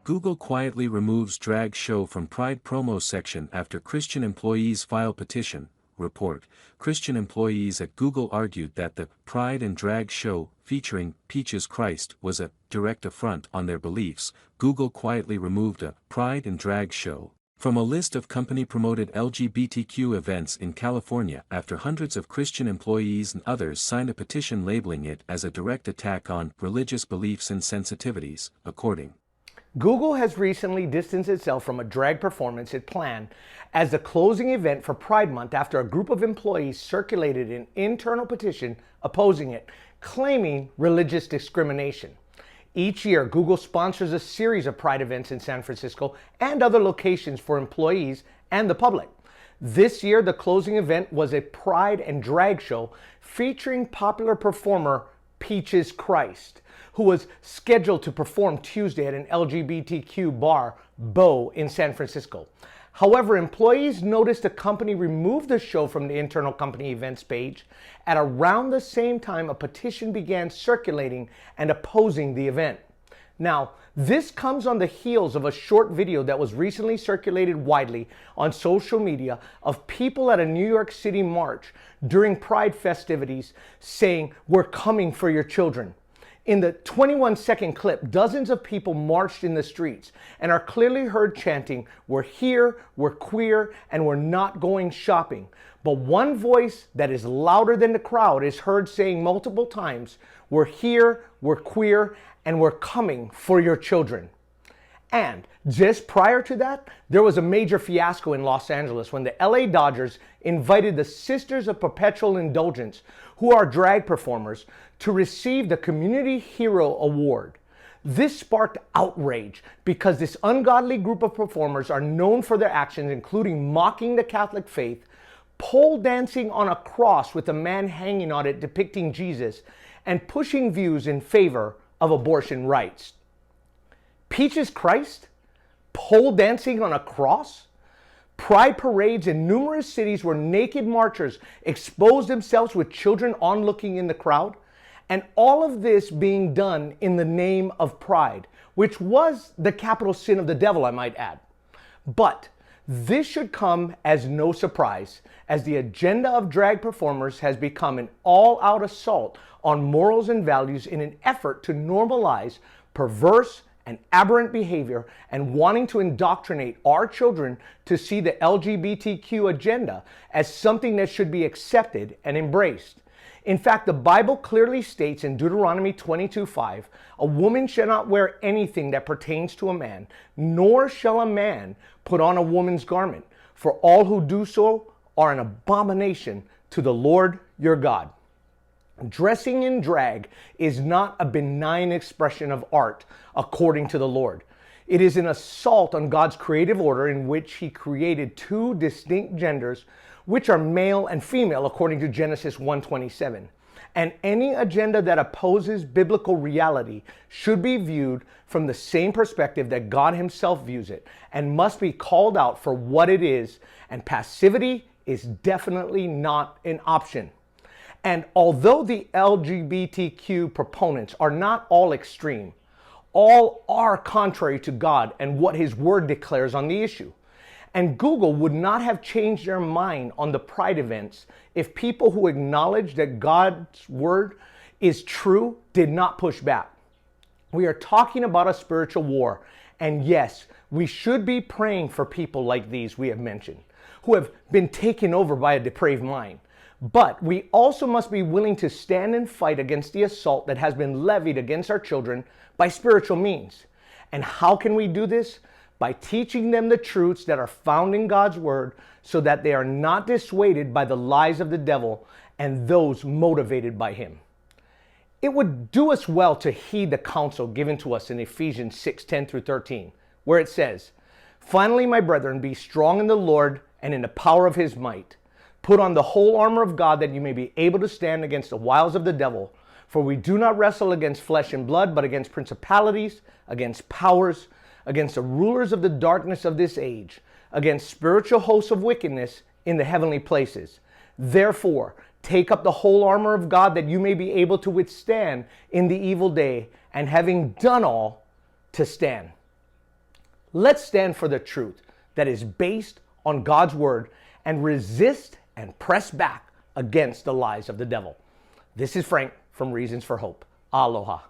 Google quietly removes drag show from Pride promo section after Christian employees file petition. Report: Christian employees at Google argued that the Pride and Drag show, featuring Peaches Christ, was a direct affront on their beliefs. Google quietly removed a Pride and Drag show from a list of company-promoted LGBTQ events in California after hundreds of Christian employees and others signed a petition labeling it as a direct attack on religious beliefs and sensitivities, according. Google has recently distanced itself from a drag performance it planned as the closing event for Pride Month after a group of employees circulated an internal petition opposing it, claiming religious discrimination. Each year, Google sponsors a series of Pride events in San Francisco and other locations for employees and the public. This year, the closing event was a Pride and Drag show featuring popular performer Peaches Christ, who was scheduled to perform Tuesday at an LGBTQ bar, Beau, in San Francisco. However, employees noticed the company removed the show from the internal company events page at around the same time a petition began circulating and opposing the event. Now, this comes on the heels of a short video that was recently circulated widely on social media of people at a New York City march during Pride festivities saying, "We're coming for your children." In the 21-second clip, dozens of people marched in the streets and are clearly heard chanting, "We're here, we're queer, and we're not going shopping." But one voice that is louder than the crowd is heard saying multiple times, "We're here, we're queer, and we're coming for your children." And just prior to that, there was a major fiasco in Los Angeles when the LA Dodgers invited the Sisters of Perpetual Indulgence, who are drag performers, to receive the Community Hero Award. This sparked outrage because this ungodly group of performers are known for their actions, including mocking the Catholic faith, pole dancing on a cross with a man hanging on it depicting Jesus, and pushing views in favor of abortion rights. Peaches Christ? Pole dancing on a cross? Pride parades in numerous cities where naked marchers exposed themselves with children onlooking in the crowd. And all of this being done in the name of pride, which was the capital sin of the devil, I might add. But this should come as no surprise, as the agenda of drag performers has become an all-out assault on morals and values in an effort to normalize perverse and aberrant behavior and wanting to indoctrinate our children to see the LGBTQ agenda as something that should be accepted and embraced. In fact, the Bible clearly states in Deuteronomy 22:5, "A woman shall not wear anything that pertains to a man, nor shall a man put on a woman's garment, for all who do so are an abomination to the Lord your God." Dressing in drag is not a benign expression of art, according to the Lord. It is an assault on God's creative order in which He created two distinct genders, which are male and female, according to Genesis 1:27. And any agenda that opposes biblical reality should be viewed from the same perspective that God Himself views it, and must be called out for what it is, and passivity is definitely not an option. And although the LGBTQ proponents are not all extreme, all are contrary to God and what His Word declares on the issue. And Google would not have changed their mind on the Pride events if people who acknowledge that God's Word is true did not push back. We are talking about a spiritual war. And yes, we should be praying for people like these we have mentioned, who have been taken over by a depraved mind. But we also must be willing to stand and fight against the assault that has been levied against our children by spiritual means. And how can we do this? By teaching them the truths that are found in God's Word so that they are not dissuaded by the lies of the devil and those motivated by him. It would do us well to heed the counsel given to us in Ephesians 6:10-13, where it says, "Finally, my brethren, be strong in the Lord and in the power of His might. Put on the whole armor of God that you may be able to stand against the wiles of the devil. For we do not wrestle against flesh and blood, but against principalities, against powers, against the rulers of the darkness of this age, against spiritual hosts of wickedness in the heavenly places. Therefore, take up the whole armor of God that you may be able to withstand in the evil day, and having done all, to stand." Let's stand for the truth that is based on God's word and resist and press back against the lies of the devil. This is Frank from Reasons for Hope. Aloha.